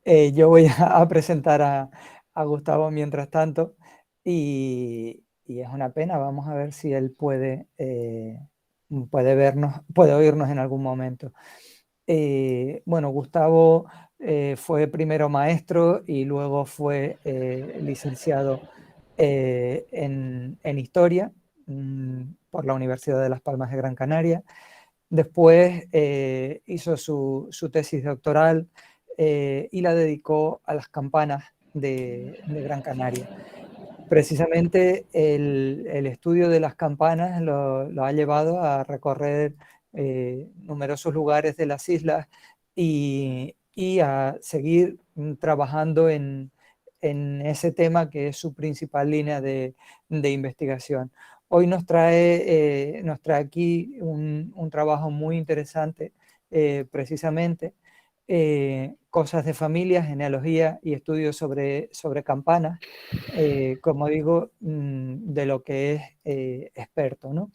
Yo voy a presentar a Gustavo mientras tanto y es una pena. Vamos a ver si él puede vernos, puede oírnos en algún momento. Bueno, Gustavo fue primero maestro y luego fue licenciado en Historia por la Universidad de Las Palmas de Gran Canaria. Después hizo su tesis doctoral y la dedicó a las campanas de Gran Canaria. Precisamente el estudio de las campanas lo ha llevado a recorrer numerosos lugares de las islas y a seguir trabajando en ese tema que es su principal línea de investigación. Hoy nos trae aquí un trabajo muy interesante, precisamente, cosas de familia, genealogía y estudios sobre campanas, como digo, de lo que es experto, ¿no?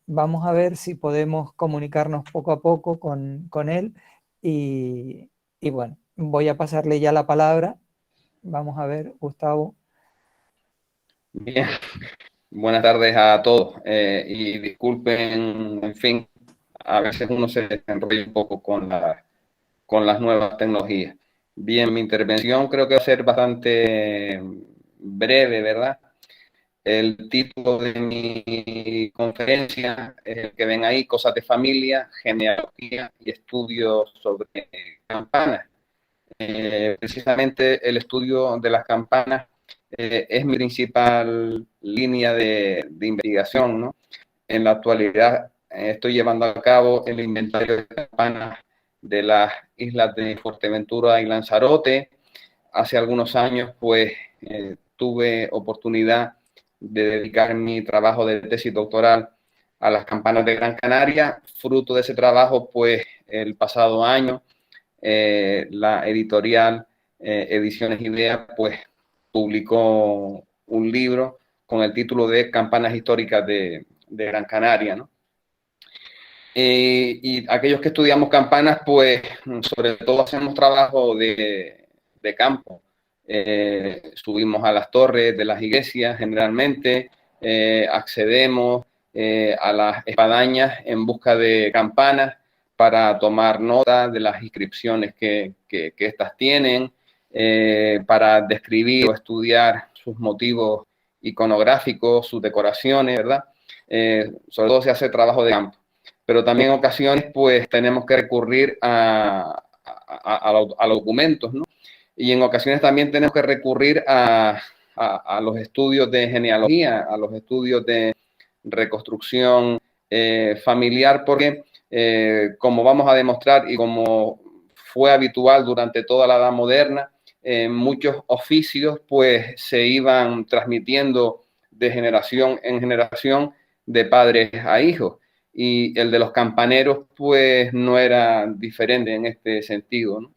Vamos a ver si podemos comunicarnos poco a poco con él y bueno, voy a pasarle ya la palabra. Vamos a ver, Gustavo. Bien, buenas tardes a todos y disculpen, en fin, a veces uno se enrolla un poco con las nuevas tecnologías. Bien, mi intervención creo que va a ser bastante breve, ¿verdad? El título de mi conferencia es el que ven ahí, Cosas de familia, genealogía y estudios sobre campanas. Precisamente el estudio de las campanas es mi principal línea de investigación, ¿no? En la actualidad estoy llevando a cabo el inventario de campanas de las islas de Fuerteventura y Lanzarote. Hace algunos años, pues, tuve oportunidad de dedicar mi trabajo de tesis doctoral a las campanas de Gran Canaria. Fruto de ese trabajo, pues, el pasado año la editorial Ediciones Idea, pues publicó un libro con el título de Campanas Históricas de Gran Canaria, ¿no? Y aquellos que estudiamos campanas, pues sobre todo hacemos trabajo de campo. Subimos a las torres de las iglesias generalmente, accedemos a las espadañas en busca de campanas para tomar nota de las inscripciones que estas tienen, para describir o estudiar sus motivos iconográficos, sus decoraciones, ¿verdad? Sobre todo se hace trabajo de campo, pero también en ocasiones pues tenemos que recurrir a los documentos, ¿no? Y en ocasiones también tenemos que recurrir a los estudios de genealogía, a los estudios de reconstrucción familiar, porque como vamos a demostrar y como fue habitual durante toda la Edad Moderna, muchos oficios pues se iban transmitiendo de generación en generación de padres a hijos, y el de los campaneros pues no era diferente en este sentido, ¿no?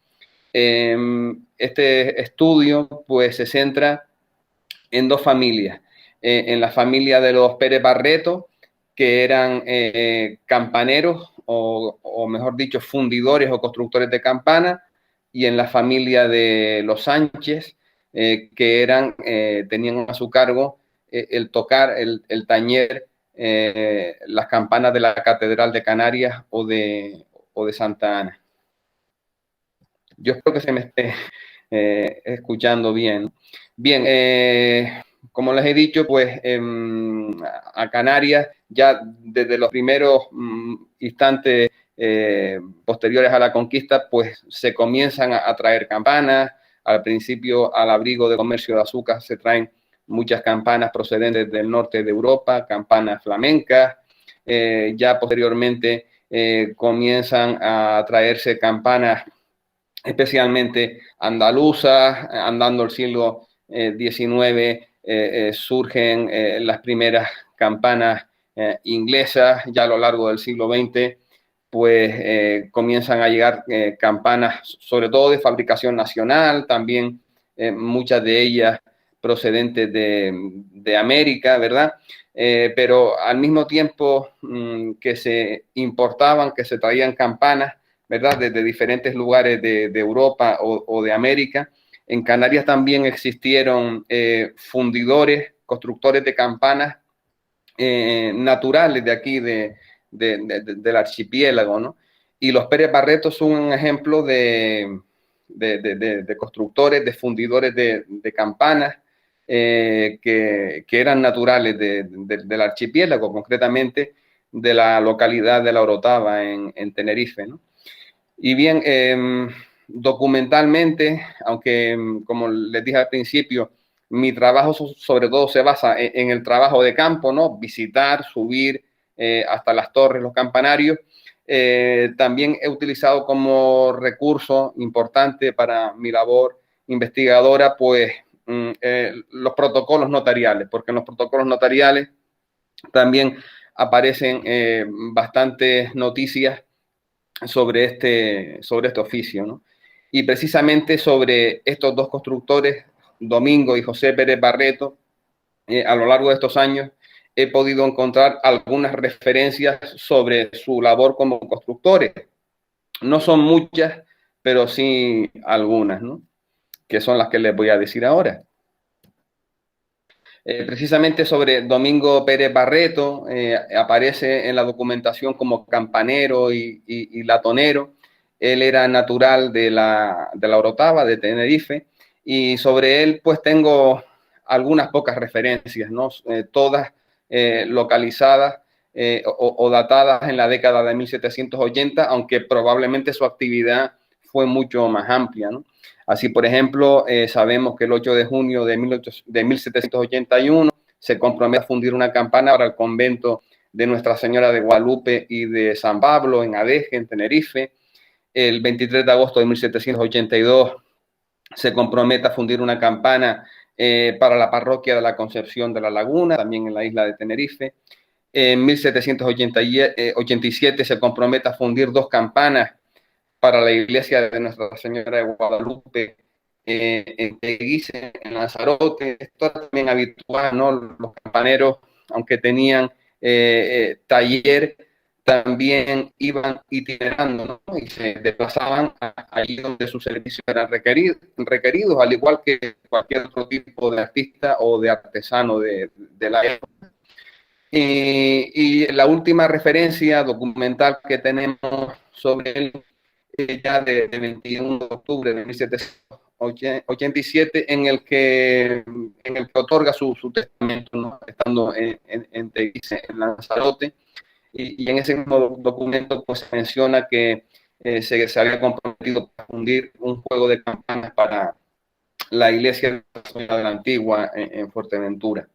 Este estudio pues se centra en dos familias, en la familia de los Pérez Barreto, que eran campaneros o mejor dicho fundidores o constructores de campanas, y en la familia de los Sánchez, que tenían a su cargo el tocar, el tañer las campanas de la Catedral de Canarias o de Santa Ana. Yo espero que se me esté escuchando bien. Bien, como les he dicho, pues a Canarias ya desde los primeros instantes posteriores a la conquista, pues se comienzan a traer campanas. Al principio, al abrigo de comercio de azúcar, se traen muchas campanas procedentes del norte de Europa, campanas flamencas. Ya posteriormente comienzan a traerse campanas especialmente andaluzas. Andando el siglo XIX surgen las primeras campanas inglesas. Ya a lo largo del siglo XX pues comienzan a llegar campanas, sobre todo de fabricación nacional, también muchas de ellas procedentes de América, ¿verdad? Pero al mismo tiempo que se importaban, que se traían campanas, ¿verdad? Desde diferentes lugares de Europa o de América. En Canarias también existieron fundidores, constructores de campanas naturales de aquí, del archipiélago, ¿no? Y los Pérez Barreto son un ejemplo de constructores, de fundidores de campanas que eran naturales del archipiélago, concretamente de la localidad de La Orotava en Tenerife, ¿no? Y bien, documentalmente, aunque como les dije al principio, mi trabajo sobre todo se basa en el trabajo de campo, ¿no? Visitar, subir hasta las torres, los campanarios. También he utilizado como recurso importante para mi labor investigadora, pues los protocolos notariales, porque en los protocolos notariales también aparecen bastantes noticias sobre este oficio, ¿no? Y precisamente sobre estos dos constructores, Domingo y José Pérez Barreto, a lo largo de estos años he podido encontrar algunas referencias sobre su labor como constructores. No son muchas, pero sí algunas, ¿no? Que son las que les voy a decir ahora. Precisamente sobre Domingo Pérez Barreto, aparece en la documentación como campanero y latonero. Él era natural de la Orotava, de Tenerife, y sobre él pues tengo algunas pocas referencias, ¿no? Todas localizadas o datadas en la década de 1780, aunque probablemente su actividad fue mucho más amplia, ¿no? Así, por ejemplo, sabemos que el 8 de junio de 1781 se compromete a fundir una campana para el convento de Nuestra Señora de Guadalupe y de San Pablo en Adeje, en Tenerife. El 23 de agosto de 1782 se compromete a fundir una campana para la parroquia de la Concepción de la Laguna, también en la isla de Tenerife. En 1787 se compromete a fundir 2 campanas para la iglesia de Nuestra Señora de Guadalupe en Teguise, en Lanzarote. Esto era también habitual, ¿no? Los campaneros, aunque tenían taller, también iban itinerando, ¿no? Y se desplazaban allí donde sus servicios eran requeridos, al igual que cualquier otro tipo de artista o de artesano de la época. Y la última referencia documental que tenemos sobre él ya de 21 de octubre de 1787, en el que otorga su testamento, ¿no? Estando en Teguise, en Lanzarote, y en ese mismo documento pues se menciona que se había comprometido a fundir un juego de campanas para la iglesia de la Antigua en Fuerteventura.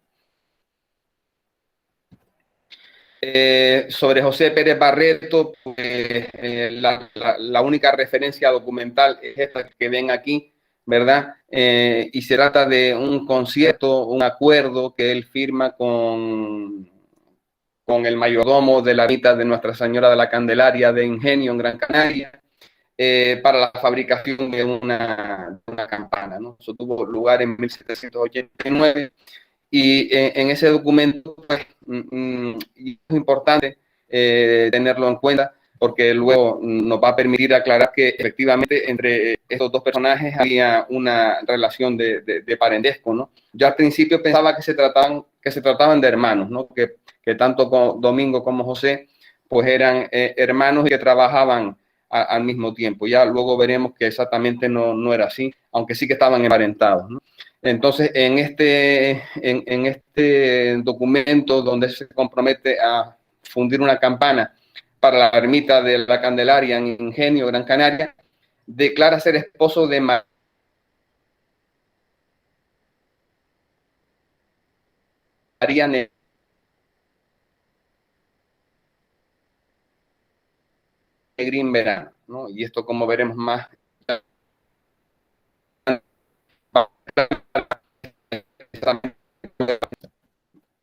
Sobre José Pérez Barreto, pues, la única referencia documental es esta que ven aquí, ¿verdad? Y se trata de un concierto, un acuerdo que él firma con el mayordomo de la ermita de Nuestra Señora de la Candelaria de Ingenio en Gran Canaria, para la fabricación de una campana, ¿no? Eso tuvo lugar en 1789. Y en ese documento pues, es importante tenerlo en cuenta porque luego nos va a permitir aclarar que efectivamente entre estos dos personajes había una relación de parentesco, ¿no? Yo al principio pensaba que se trataban de hermanos, ¿no? Que tanto Domingo como José pues eran hermanos y que trabajaban al mismo tiempo. Ya luego veremos que exactamente no era así, aunque sí que estaban emparentados, ¿no? Entonces, en este documento donde se compromete a fundir una campana para la ermita de la Candelaria en Ingenio, Gran Canaria, declara ser esposo de María Negrín Verano, ¿no? Y esto, como veremos más,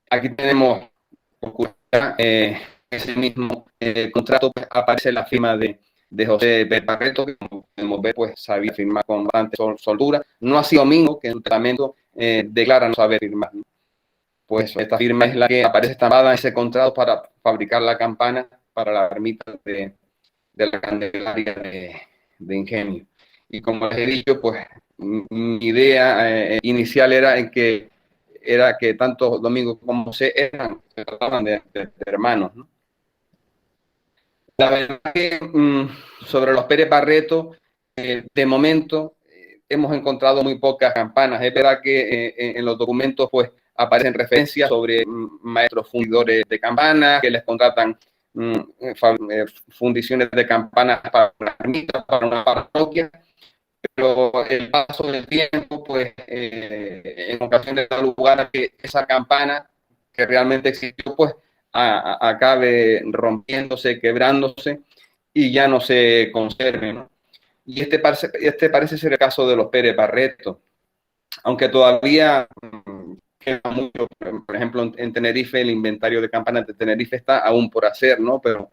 aquí tenemos ese mismo contrato, pues, aparece la firma de José Pérez Barreto, que como podemos ver, pues sabía firmar con bastante soltura. No así Domingo, que en su testamento declara no saber firmar, ¿no? Pues esta firma es la que aparece estampada en ese contrato para fabricar la campana para la ermita de la Candelaria de Ingenio. Y como les he dicho, pues mi idea inicial era que tanto Domingo como José se trataban de hermanos, ¿no? La verdad que sobre los Pérez Barreto, de momento hemos encontrado muy pocas campanas. Es verdad que en los documentos pues aparecen referencias sobre maestros fundidores de campanas que les contratan fundiciones de campanas para una ermita, para una parroquia, pero el paso del tiempo pues en ocasiones da lugar a que esa campana que realmente existió pues acabe rompiéndose, quebrándose y ya no se conserve, ¿no? Y este parece ser el caso de los Pérez Barreto, aunque todavía queda mucho. Por ejemplo, en Tenerife, el inventario de campanas de Tenerife está aún por hacer, ¿no? Pero,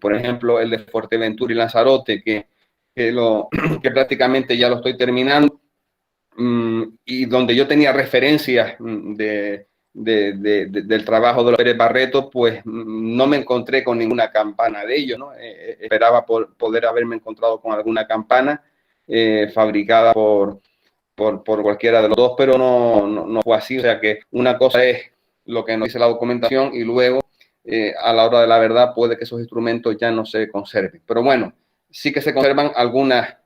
por ejemplo, el de Fuerteventura y Lanzarote, que prácticamente ya lo estoy terminando, y donde yo tenía referencias del trabajo de los Pérez Barreto, pues no me encontré con ninguna campana de ellos, ¿no? Esperaba poder haberme encontrado con alguna campana fabricada por cualquiera de los dos, pero no fue así. O sea que una cosa es lo que nos dice la documentación y luego a la hora de la verdad puede que esos instrumentos ya no se conserven. Pero bueno, sí que se conservan algunas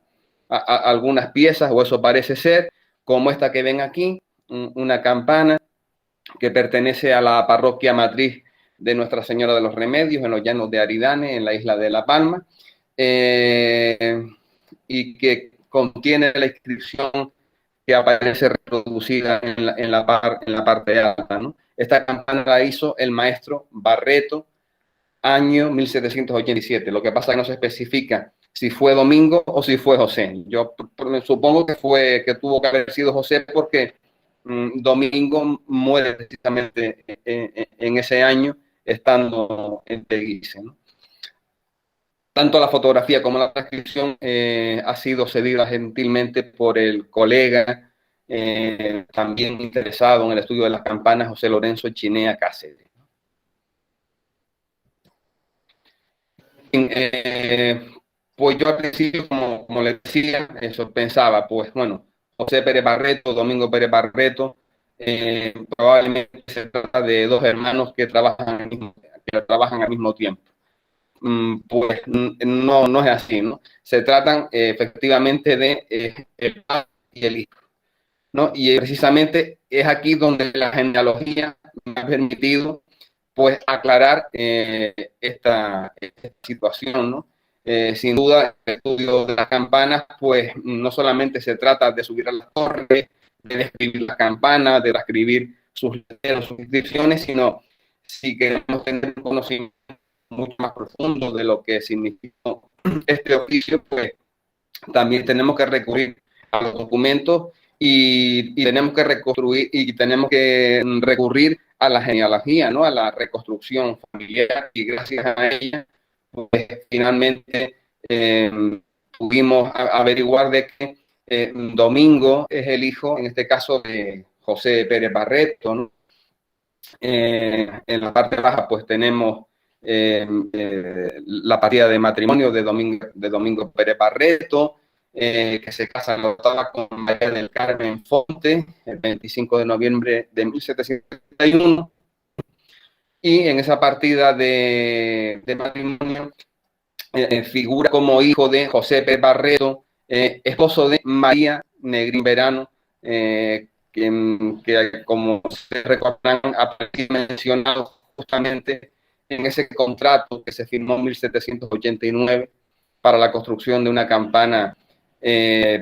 piezas, o eso parece ser, como esta que ven aquí, una campana que pertenece a la parroquia matriz de Nuestra Señora de los Remedios en los llanos de Aridane, en la isla de La Palma, y que contiene la inscripción que aparece reproducida en la parte alta, ¿no? Esta campana la hizo el maestro Barreto, año 1787. Lo que pasa es que no se especifica si fue Domingo o si fue José. Yo supongo que tuvo que haber sido José porque Domingo muere precisamente en ese año estando en Teguise, ¿no? Tanto la fotografía como la transcripción ha sido cedida gentilmente por el colega también interesado en el estudio de las campanas, José Lorenzo Chinea Cáceres. Pues yo al principio, como les decía, eso pensaba, pues bueno, José Pérez Barreto, Domingo Pérez Barreto, probablemente se trata de dos hermanos que trabajan al mismo tiempo. Pues no es así, ¿no? Se tratan efectivamente de el padre y el hijo, ¿no? Y precisamente es aquí donde la genealogía me ha permitido pues aclarar esta situación, ¿no? Sin duda, el estudio de las campanas, pues no solamente se trata de subir a las torres, de describir las campanas, de describir sus letreros, sus inscripciones, sino si queremos tener un conocimiento mucho más profundo de lo que significó este oficio, pues también tenemos que recurrir a los documentos y tenemos que reconstruir y tenemos que recurrir a la genealogía, ¿no? A la reconstrucción familiar, y gracias a ella, pues finalmente pudimos averiguar de que Domingo es el hijo, en este caso, de José Pérez Barreto, ¿no? En la parte baja pues tenemos la partida de matrimonio de Domingo Pérez Barreto, que se casa en la Octava con María del Carmen Fonte el 25 de noviembre de 1771. Y en esa partida de matrimonio figura como hijo de José Pérez Barreto, esposo de María Negrín Verano, que como se recordarán, apareció mencionado justamente en ese contrato que se firmó en 1789 para la construcción de una campana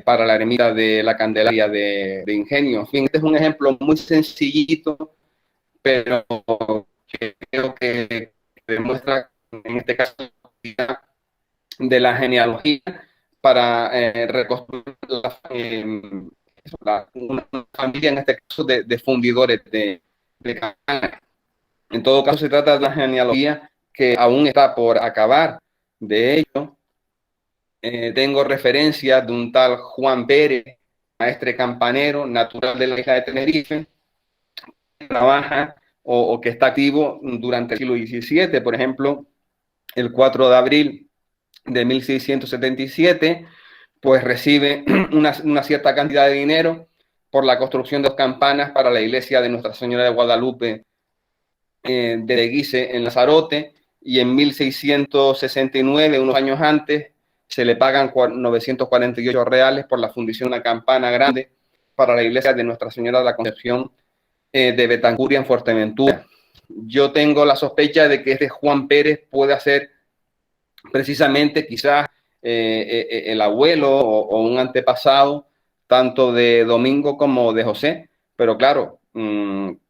para la ermita de la Candelaria de Ingenio. En fin, este es un ejemplo muy sencillito, pero que creo que demuestra, en este caso, de la genealogía para reconstruir una familia, en este caso, de fundidores de campana. En todo caso, se trata de una genealogía que aún está por acabar. De hecho, tengo referencia de un tal Juan Pérez, maestre campanero, natural de la isla de Tenerife, que trabaja o que está activo durante el siglo XVII. Por ejemplo, el 4 de abril de 1677, pues recibe una cierta cantidad de dinero por la construcción de dos campanas para la iglesia de Nuestra Señora de Guadalupe de Leguise en Lanzarote, y en 1669, unos años antes, se le pagan 948 reales por la fundición de una campana grande para la iglesia de Nuestra Señora de la Concepción de Betancuria en Fuerteventura. Yo tengo la sospecha de que este Juan Pérez puede ser precisamente quizás el abuelo o un antepasado tanto de Domingo como de José, pero claro,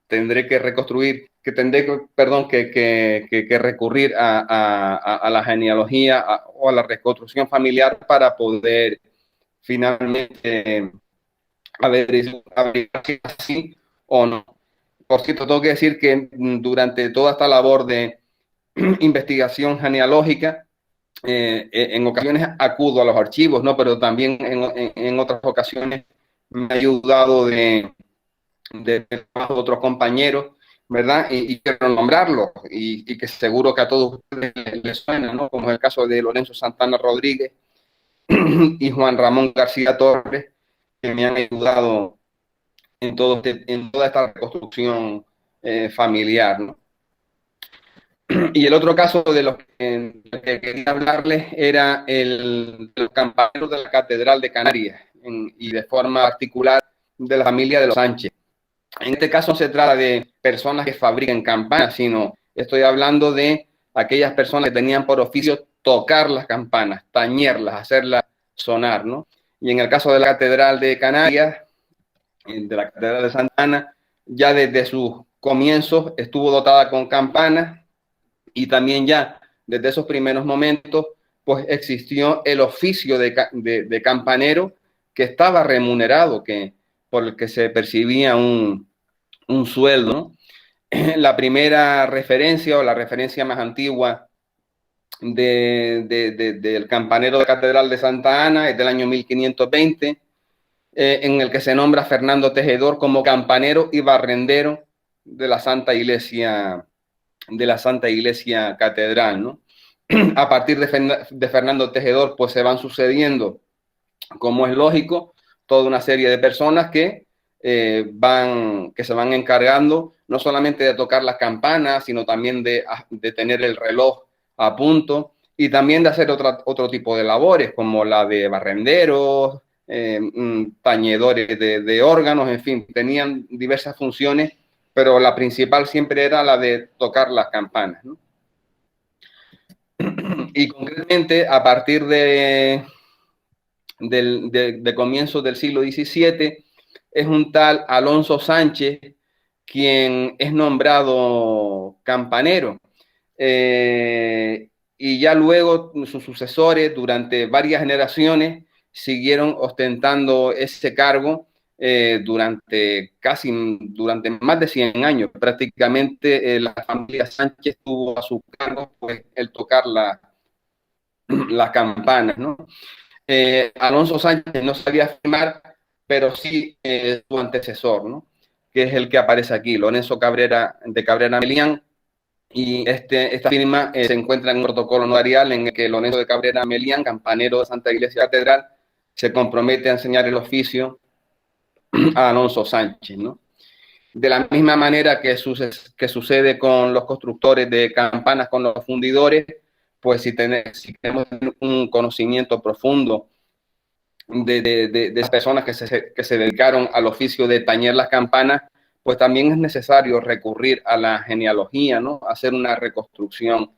tendré que reconstruir, que recurrir a la genealogía o a la reconstrucción familiar para poder finalmente averiguar si es así o no. Por cierto, tengo que decir que durante toda esta labor de investigación genealógica, en ocasiones acudo a los archivos, ¿no? Pero también en otras ocasiones me ha ayudado de otros compañeros, ¿verdad? Y quiero nombrarlos, y que seguro que a todos ustedes les suena, ¿no? Como es el caso de Lorenzo Santana Rodríguez y Juan Ramón García Torres, que me han ayudado en toda esta reconstrucción familiar, ¿no? Y el otro caso de los que quería hablarles era los campaneros de la Catedral de Canarias, y de forma particular de la familia de los Sánchez. En este caso no se trata de personas que fabriquen campanas, sino estoy hablando de aquellas personas que tenían por oficio tocar las campanas, tañerlas, hacerlas sonar, ¿no? Y en el caso de la Catedral de Canarias, de la Catedral de Santa Ana, ya desde sus comienzos estuvo dotada con campanas, y también ya desde esos primeros momentos pues existió el oficio de campanero, que estaba remunerado, por el que se percibía un sueldo, ¿no? La primera referencia, o la referencia más antigua del campanero de la Catedral de Santa Ana es del año 1520, en el que se nombra Fernando Tejedor como campanero y barrendero de la Santa Iglesia Catedral, ¿no? A partir de Fernando Tejedor, pues se van sucediendo, como es lógico, toda una serie de personas que se van encargando no solamente de tocar las campanas, sino también de tener el reloj a punto, y también de hacer otro tipo de labores, como la de barrenderos, tañedores de órganos, en fin, tenían diversas funciones, pero la principal siempre era la de tocar las campanas, ¿no? Y concretamente, a partir de comienzos del siglo XVII, es un tal Alonso Sánchez quien es nombrado campanero. Y ya luego sus sucesores, durante varias generaciones, siguieron ostentando ese cargo durante más de 100 años. Prácticamente la familia Sánchez tuvo a su cargo pues, el tocar las campanas, ¿no? Alonso Sánchez no sabía firmar, pero sí su antecesor, ¿no? Que es el que aparece aquí, Lorenzo Cabrera de Cabrera Melián, y esta firma se encuentra en un protocolo notarial en el que Lorenzo de Cabrera Melián, campanero de Santa Iglesia Catedral, se compromete a enseñar el oficio a Alonso Sánchez, ¿no? De la misma manera que sucede con los constructores de campanas, con los fundidores, pues si tenemos un conocimiento profundo de las personas que se dedicaron al oficio de tañer las campanas, pues también es necesario recurrir a la genealogía, ¿no? Hacer una reconstrucción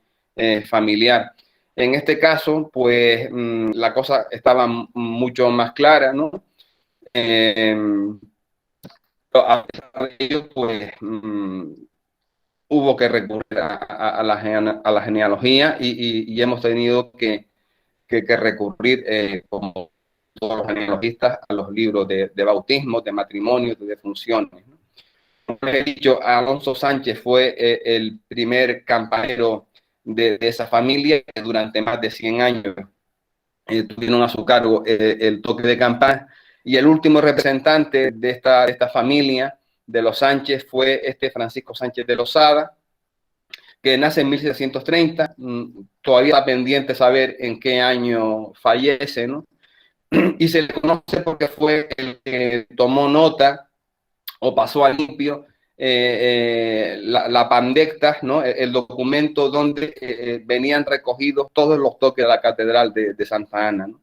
familiar. En este caso, pues la cosa estaba mucho más clara, ¿no? A pesar de ello, pues hubo que recurrir a la genealogía, y hemos tenido que recurrir, como todos los genealogistas, a los libros de bautismo, de matrimonio, de defunciones, ¿no? Como les he dicho, Alonso Sánchez fue el primer campanero de esa familia, que durante más de 100 años tuvieron a su cargo el toque de campana, y el último representante de esta familia de los Sánchez fue Francisco Sánchez de Lozada, que nace en 1730, todavía está pendiente saber en qué año fallece, ¿no? Y se le conoce porque fue el que tomó nota o pasó a limpio la pandecta, ¿no? El documento donde venían recogidos todos los toques de la Catedral de Santa Ana, ¿no?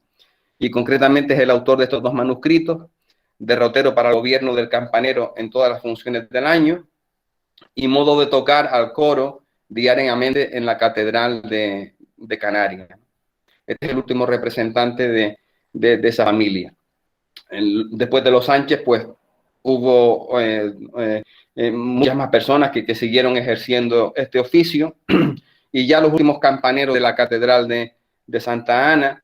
Y concretamente es el autor de estos dos manuscritos, derrotero para el gobierno del campanero en todas las funciones del año, y modo de tocar al coro diariamente en la Catedral de Canarias. Este es el último representante de esa familia. Después de los Sánchez, pues hubo muchas más personas que siguieron ejerciendo este oficio, y ya los últimos campaneros de la Catedral de Santa Ana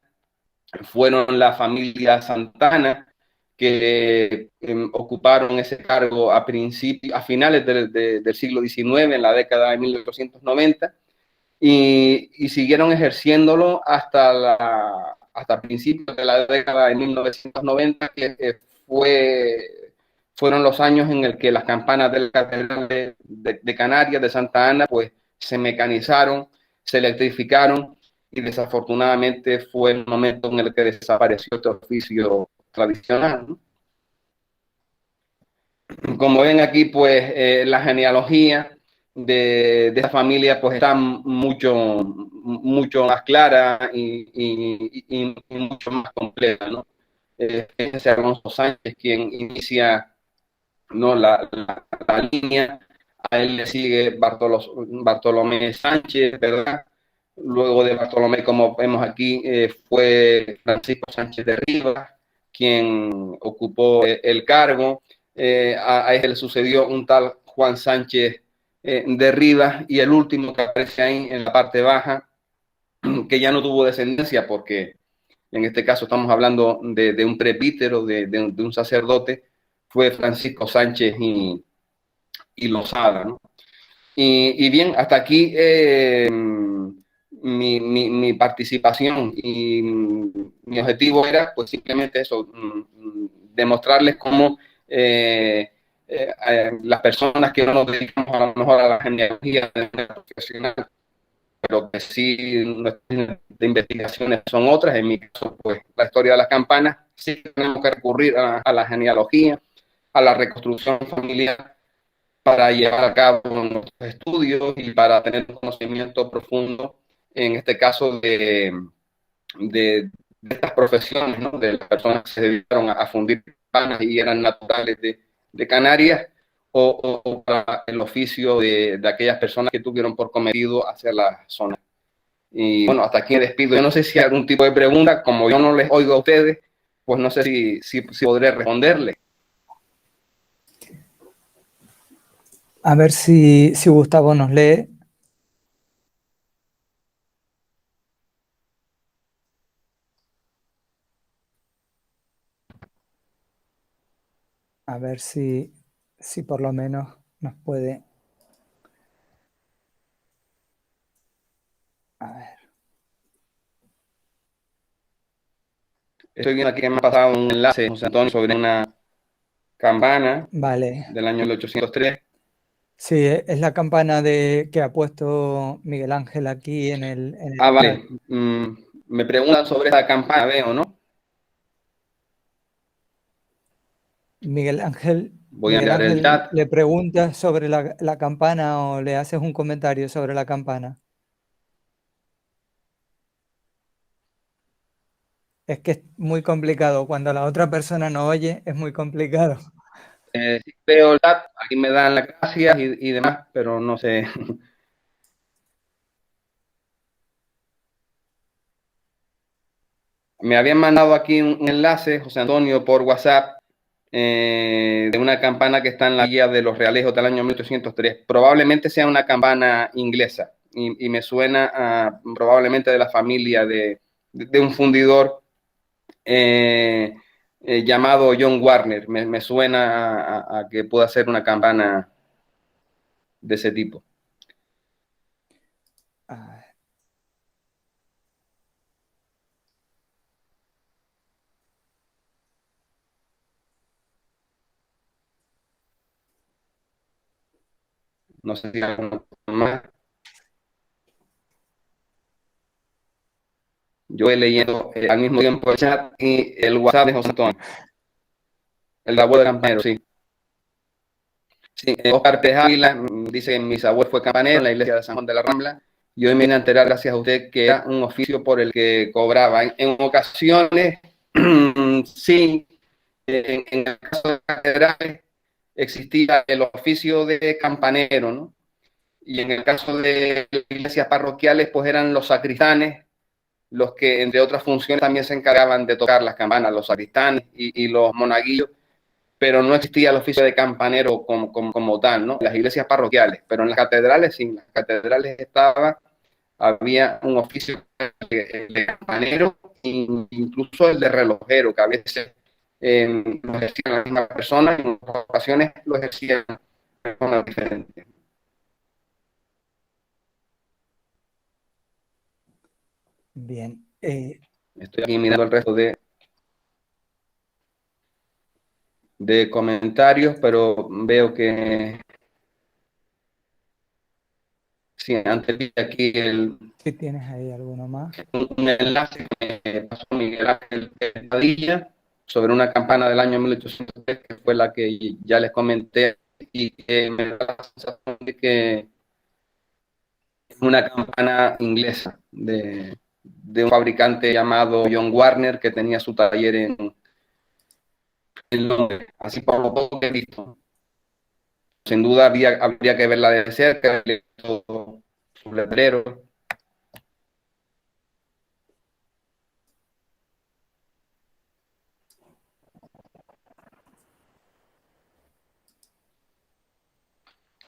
fueron la familia Santana, que ocuparon ese cargo a finales del siglo XIX, en la década de 1890, y siguieron ejerciéndolo hasta principios de la década de 1990, que fueron los años en el que las campanas de la Catedral de Canarias, de Santa Ana, pues se mecanizaron, se electrificaron, y desafortunadamente fue el momento en el que desapareció este oficio tradicional, ¿no? Como ven aquí, pues la genealogía de esta familia pues está mucho más clara y mucho más completa, ¿no? Es Alonso Sánchez quien inicia, ¿no? la línea. A él le sigue Bartolomé Sánchez, ¿verdad? Luego de Bartolomé, como vemos aquí, fue Francisco Sánchez de Rivas quien ocupó el cargo. A este le sucedió un tal Juan Sánchez de Rivas, y el último que aparece ahí en la parte baja, que ya no tuvo descendencia, porque en este caso estamos hablando de un presbítero, de un sacerdote, fue Francisco Sánchez y Lozada, ¿no? Y bien, hasta aquí mi participación, y mi objetivo era pues simplemente eso, demostrarles cómo las personas que no nos dedicamos a lo mejor a la genealogía de manera profesional, pero que sí nuestras investigaciones son otras, en mi caso pues la historia de las campanas, sí tenemos que recurrir a la genealogía, a la reconstrucción familiar, para llevar a cabo nuestros estudios y para tener un conocimiento profundo, en este caso de estas profesiones, ¿no? De las personas que se dedicaron a fundir panas y eran naturales de Canarias, o para el oficio de aquellas personas que tuvieron por cometido hacia la zona. Y bueno, hasta aquí me despido. Yo no sé si hay algún tipo de pregunta, como yo no les oigo a ustedes, pues no sé si podré responderle. A ver si Gustavo nos lee. A ver si por lo menos nos puede. A ver. Estoy viendo aquí que me ha pasado un enlace, José Antonio, sobre una campana Vale. del año 1803. Sí, es la campana que ha puesto Miguel Ángel aquí en el chat. Vale. Me preguntan sobre esa campana, veo, ¿no? Voy a Miguel mirar el Ángel chat. le preguntas sobre la campana o le haces un comentario sobre la campana. Es que es muy complicado. Cuando la otra persona no oye, es muy complicado. Sí veo el chat, aquí me dan las gracias y demás, pero no sé. Me habían mandado aquí un enlace, José Antonio, por WhatsApp, de una campana que está en la guía de los realejos del año 1803. Probablemente sea una campana inglesa, y me suena probablemente de la familia de un fundidor llamado John Warner. Me suena a que pueda ser una campana de ese tipo. Ah, No sé si hay alguna más. Yo voy leyendo al mismo tiempo el chat y el WhatsApp de José Antonio, el abuelo de campanero, sí. Sí, Oscar Pérez Ávila dice que mis abuelos fue campanero en la iglesia de San Juan de la Rambla y hoy me vine a enterar, gracias a usted, que era un oficio por el que cobraba. En ocasiones, sí, en el caso de catedrales existía el oficio de campanero, ¿no? Y en el caso de iglesias parroquiales, pues eran los sacristanes los que, entre otras funciones, también se encargaban de tocar las campanas, los sacristanes y los monaguillos, pero no existía el oficio de campanero como tal, ¿no? Las iglesias parroquiales, pero en las catedrales sí, en las catedrales había un oficio de campanero, incluso el de relojero, que a veces lo ejercían la misma persona y en otras ocasiones lo ejercían personas diferentes. Bien. Estoy aquí mirando el resto de comentarios, pero veo que sí, antes vi aquí Si tienes ahí alguno más. un enlace que pasó Miguel Ángel Padilla sobre una campana del año 1803, que fue la que ya les comenté, y que me da la sensación de que es una campana inglesa de un fabricante llamado John Warner, que tenía su taller en Londres, así por lo poco que he visto. Sin duda habría que verla de cerca, sus letreros.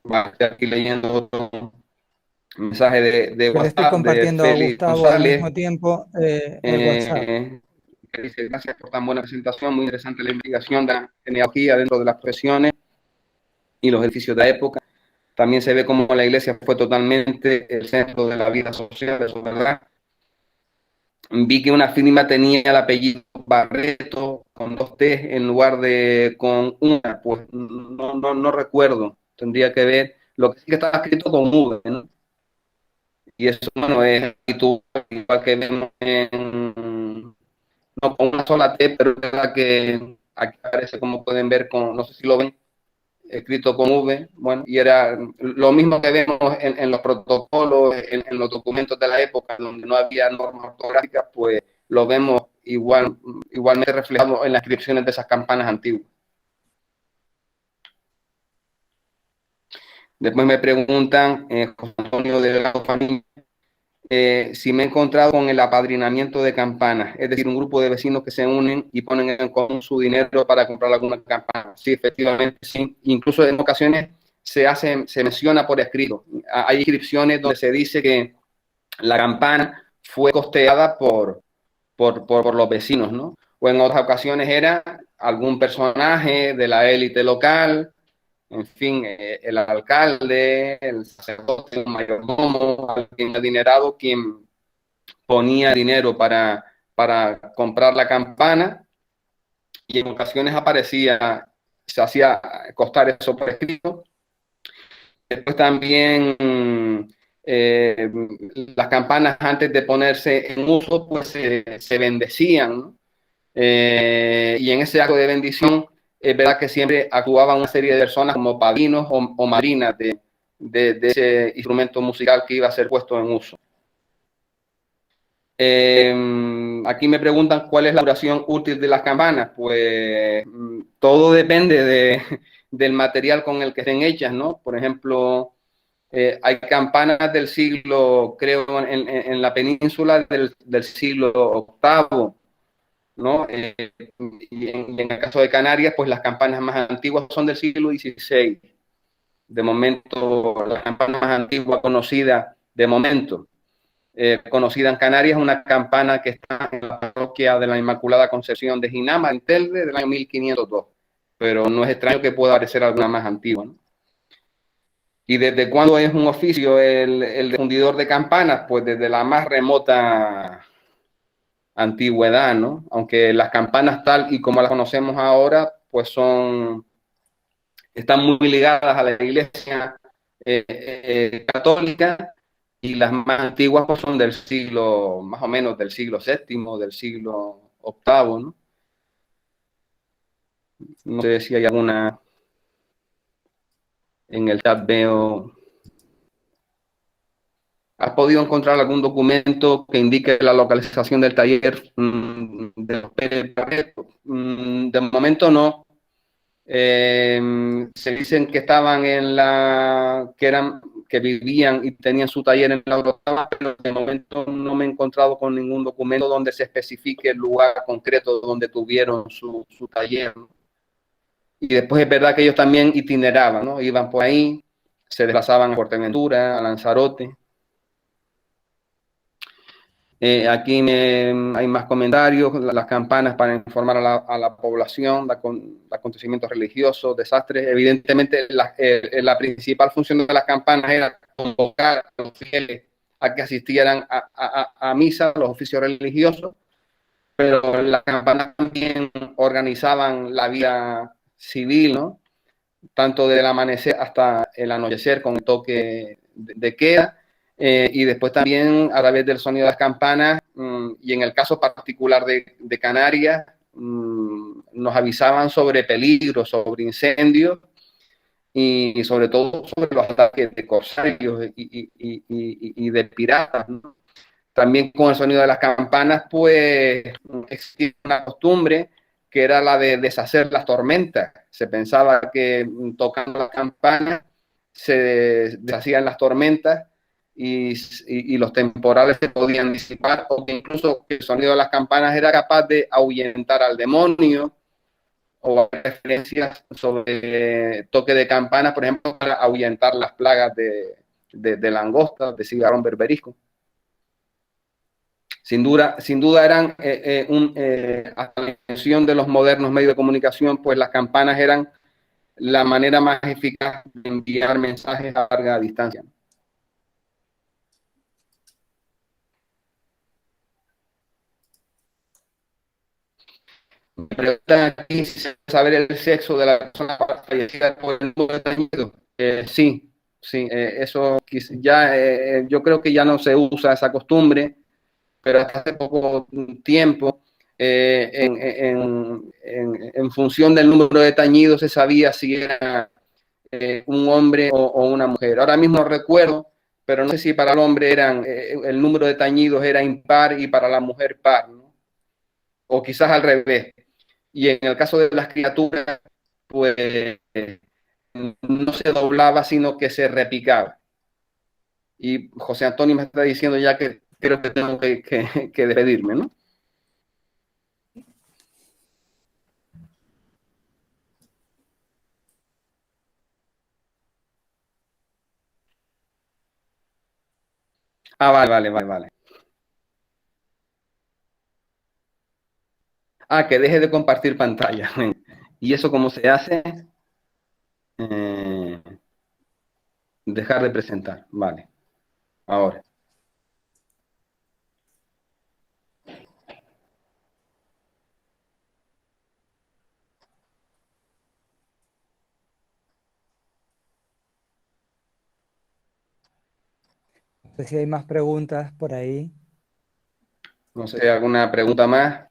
Estoy aquí leyendo otro mensaje de Yo le estoy WhatsApp de compartiendo a Félix Gustavo al González, mismo tiempo el WhatsApp. que dice: gracias por tan buena presentación, muy interesante la investigación de la genealogía dentro de las profesiones y los edificios de la época. También se ve como la iglesia fue totalmente el centro de la vida social, eso es verdad. Vi que una firma tenía el apellido Barreto con 2 T en lugar de con una, pues no recuerdo, tendría que ver. Lo que sí que estaba escrito con V, ¿no? Y eso, bueno, es igual que vemos no con una sola T, pero es verdad que aquí aparece, como pueden ver, no sé si lo ven, escrito con V, bueno, y era lo mismo que vemos en los protocolos, en los documentos de la época, donde no había normas ortográficas, pues lo vemos igualmente reflejado en las inscripciones de esas campanas antiguas. Después me preguntan, José Antonio de la familia, si me he encontrado con el apadrinamiento de campanas, es decir, un grupo de vecinos que se unen y ponen en común su dinero para comprar alguna campana. Sí, efectivamente, sí. Incluso en ocasiones se menciona por escrito. Hay inscripciones donde se dice que la campana fue costeada por los vecinos, ¿no? O en otras ocasiones era algún personaje de la élite local, en fin, el alcalde, el sacerdote, el mayordomo, alguien adinerado, quien ponía dinero para comprar la campana, y en ocasiones se hacía costar eso por escrito. Después también eh, las campanas, antes de ponerse en uso, pues se bendecían, ¿no? Y en ese acto de bendición es verdad que siempre actuaban una serie de personas como padrinos o madrinas de ese instrumento musical que iba a ser puesto en uso. Aquí me preguntan cuál es la duración útil de las campanas. Pues todo depende del material con el que estén hechas, ¿no? Por ejemplo, hay campanas del siglo, creo, en la península del siglo VIII, ¿no? Y en el caso de Canarias, pues las campanas más antiguas son del siglo XVI. De momento, la campana más antigua conocida, conocida en Canarias, una campana que está en la parroquia de la Inmaculada Concepción de Jinama, en Telde, del año 1502. Pero no es extraño que pueda aparecer alguna más antigua, ¿no? ¿Y desde cuándo es un oficio el fundidor de campanas? Pues desde la más remota antigüedad, ¿no? Aunque las campanas tal y como las conocemos ahora, pues están muy ligadas a la iglesia católica, y las más antiguas pues, son del siglo, más o menos del siglo VII, del siglo VIII, ¿no? No sé si hay alguna en el chat, veo. ¿Has podido encontrar algún documento que indique la localización del taller de los Pérez Barreto? De momento no. Se dicen que estaban que vivían y tenían su taller en la Orotava, pero de momento no me he encontrado con ningún documento donde se especifique el lugar concreto donde tuvieron su taller, ¿no? Y después es verdad que ellos también itineraban, ¿no? Iban por ahí, se desplazaban a Fuerteventura, a Lanzarote. Aquí hay más comentarios, las campanas para informar a la población de acontecimientos religiosos, desastres. Evidentemente, la principal función de las campanas era convocar a los fieles a que asistieran a misa, los oficios religiosos, pero las campanas también organizaban la vida civil, ¿no? Tanto del amanecer hasta el anochecer con el toque de queda. Y después también a través del sonido de las campanas y en el caso particular de Canarias nos avisaban sobre peligros, sobre incendios y sobre todo sobre los ataques de corsarios y de piratas, ¿no? También con el sonido de las campanas pues existía una costumbre que era la de deshacer las tormentas. Se pensaba que tocando las campanas se deshacían las tormentas y los temporales se podían disipar, o que incluso el sonido de las campanas era capaz de ahuyentar al demonio, o referencias sobre toque de campanas, por ejemplo, para ahuyentar las plagas de langostas, de cigarrón berberisco. Sin duda eran, hasta la invención de los modernos medios de comunicación, pues las campanas eran la manera más eficaz de enviar mensajes a larga distancia. Me preguntan aquí si se puede saber el sexo de la persona fallecida por el número de tañidos. Sí, eso ya, yo creo que ya no se usa esa costumbre, pero hasta hace poco tiempo, en función del número de tañidos se sabía si era un hombre o una mujer. Ahora mismo no recuerdo, pero no sé si para el hombre el número de tañidos era impar y para la mujer par, ¿no? O quizás al revés. Y en el caso de las criaturas, pues no se doblaba, sino que se repicaba. Y José Antonio me está diciendo ya que creo que tengo que despedirme, ¿no? Ah, vale. Ah, que deje de compartir pantalla. ¿Y eso cómo se hace? Eh, dejar de presentar. Vale. Ahora. No sé si hay más preguntas por ahí. No sé, alguna pregunta más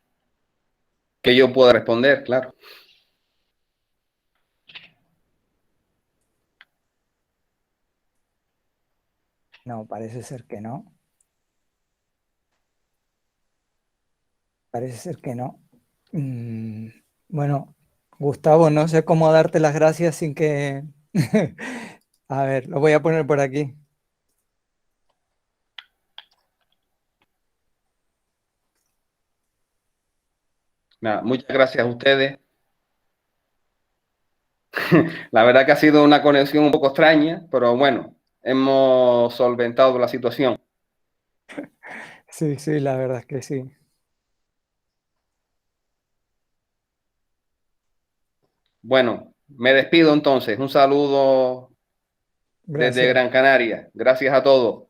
que yo pueda responder, claro. No, parece ser que no. Parece ser que no. Mm, bueno, Gustavo, no sé cómo darte las gracias sin que... A ver, lo voy a poner por aquí. Nada, muchas gracias a ustedes. La verdad que ha sido una conexión un poco extraña, pero bueno, hemos solventado la situación. Sí, sí, la verdad es que sí. Bueno, me despido entonces. Un saludo desde Gracias. Gran Canaria. Gracias a todos.